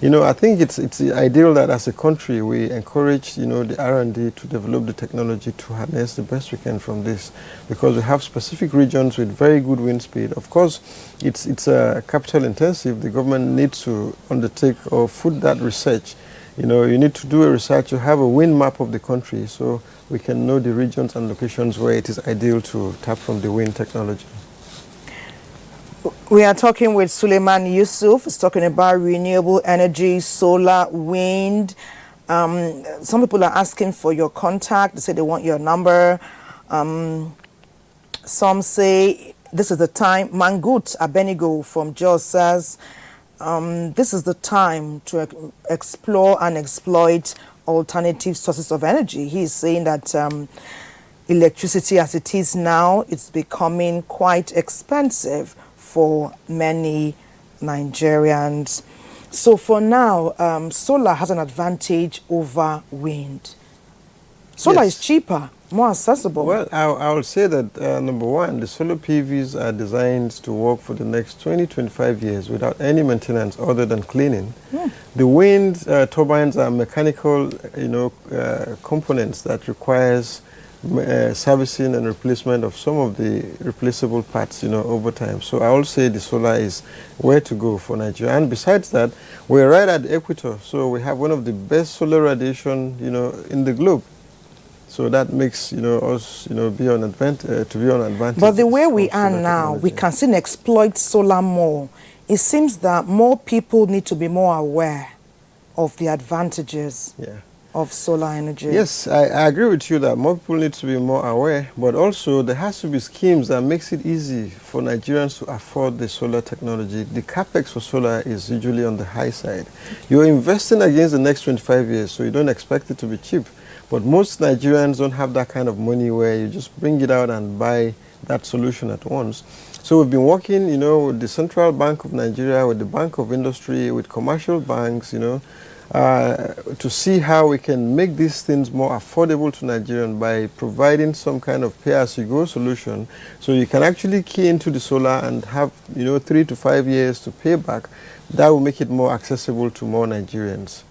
I think it's ideal that as a country we encourage, the R&D to develop the technology to harness the best we can from this, because we have specific regions with very good wind speed. Of course, it's capital intensive. The government needs to undertake or foot that research. You need to do a research to have a wind map of the country so we can know the regions and locations where it is ideal to tap from the wind technology. We are talking with Suleiman Yusuf. He's talking about renewable energy, solar, wind. Some people are asking for your contact. They say they want your number. Some say this is the time. Mangut Abenigo from Jos says, this is the time to explore and exploit alternative sources of energy. He's saying that electricity as it is now, it's becoming quite expensive for many Nigerians. So for now, solar has an advantage over wind. Solar is cheaper, more accessible. Well, I will say that, number one, the solar PVs are designed to work for the next 20-25 years without any maintenance other than cleaning. The wind turbines are mechanical, components that requires servicing and replacement of some of the replaceable parts, over time. So I will say the solar is where to go for Nigeria. And besides that, we're right at the equator, so we have one of the best solar radiation, in the globe. So that makes, us, be on advantage. But the way we are now, we can still exploit solar more. It seems that more people need to be more aware of the advantages. Of solar energy. Yes, I agree with you that more people need to be more aware, but also there has to be schemes that makes it easy for Nigerians to afford the solar technology. The capex for solar is usually on the high side. You're investing against the next 25 years, so you don't expect it to be cheap. But most Nigerians don't have that kind of money where you just bring it out and buy that solution at once. So we've been working, with the Central Bank of Nigeria, with the Bank of Industry, with commercial banks, to see how we can make these things more affordable to Nigerians by providing some kind of pay-as-you-go solution, so you can actually key into the solar and have 3 to 5 years to pay back. That will make it more accessible to more Nigerians.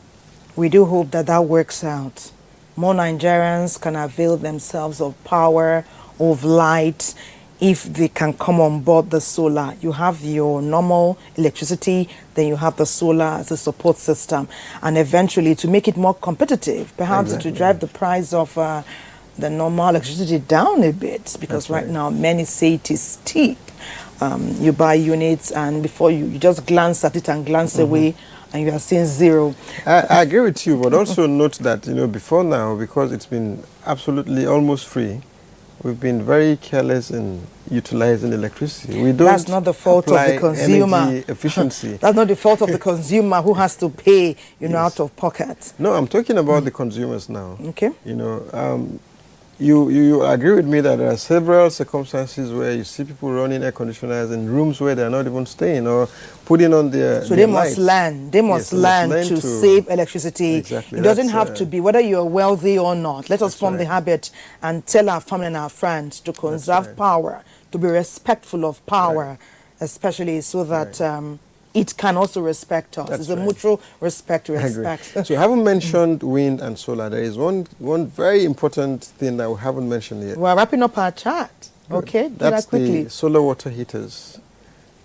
We do hope that works out. More Nigerians can avail themselves of power, of light, if they can come on board the solar. You have your normal electricity, then you have the solar as a support system, and eventually to make it more competitive, perhaps to drive the price of the normal electricity down a bit, because right now many say it is steep. You buy units and before you just glance at it and glance away, and you are seeing zero. I agree with you, but also note that, before now, because it's been absolutely almost free, we've been very careless in utilizing electricity. We don't. That's not the fault of the consumer. Energy efficiency. That's not the fault of the consumer who has to pay, out of pocket. No, I'm talking about the consumers now. Okay. You agree with me that there are several circumstances where you see people running air conditioners in rooms where they are not even staying or putting on their So they lights. must learn. They must learn to save electricity. Exactly. It doesn't have to be whether you're wealthy or not. Let us form the habit and tell our family and our friends to conserve power, to be respectful of power, especially so that it can also respect us. It's a mutual respect to respect. So you haven't mentioned wind and solar. There is one very important thing that we haven't mentioned yet. We're wrapping up our chat. Okay, do that's that quickly. The solar water heaters.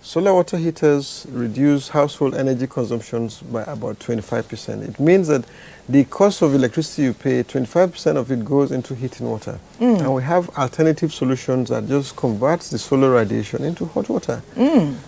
Solar water heaters reduce household energy consumptions by about 25%. It means that the cost of electricity you pay, 25% of it goes into heating water. And we have alternative solutions that just converts the solar radiation into hot water.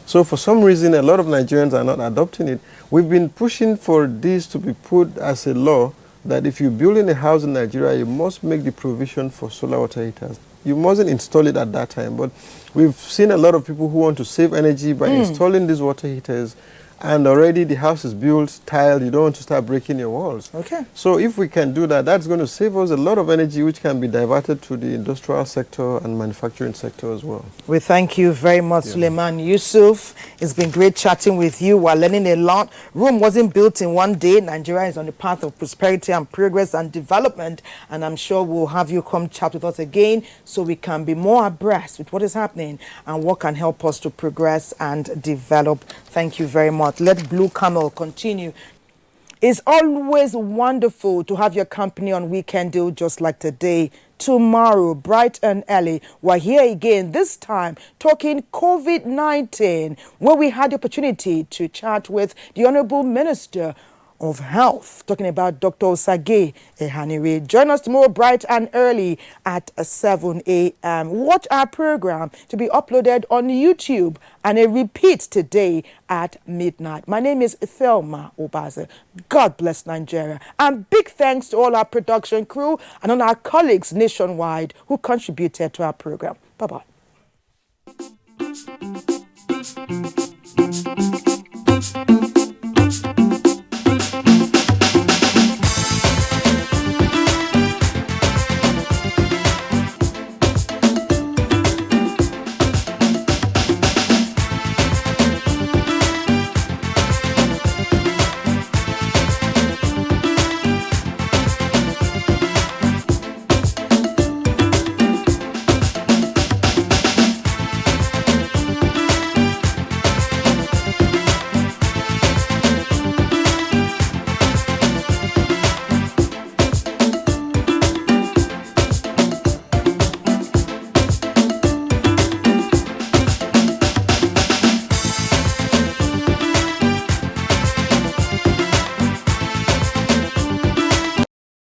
So for some reason, a lot of Nigerians are not adopting it. We've been pushing for this to be put as a law that if you build in a house in Nigeria, you must make the provision for solar water heaters. You mustn't install it at that time, but we've seen a lot of people who want to save energy by installing these water heaters, and already the house is built, tiled, you don't want to start breaking your walls. Okay. So if we can do that, that's going to save us a lot of energy which can be diverted to the industrial sector and manufacturing sector as well. We thank you very much, Suleiman Yusuf. It's been great chatting with you. We're learning a lot. Rome wasn't built in one day. Nigeria is on the path of prosperity and progress and development, and I'm sure we'll have you come chat with us again so we can be more abreast with what is happening and what can help us to progress and develop. Thank you very much. Let Blue Camel continue. It's always wonderful to have your company on Weekend Deal just like today. Tomorrow, bright and early, we're here again, this time talking COVID-19, where we had the opportunity to chat with the Honorable Minister of Health, talking about Dr. Osage Ehanire. Join us tomorrow bright and early at 7 a.m. Watch our program to be uploaded on YouTube and a repeat today at midnight. My name is Thelma Obaze. God bless Nigeria. And big thanks to all our production crew and all our colleagues nationwide who contributed to our program. Bye-bye.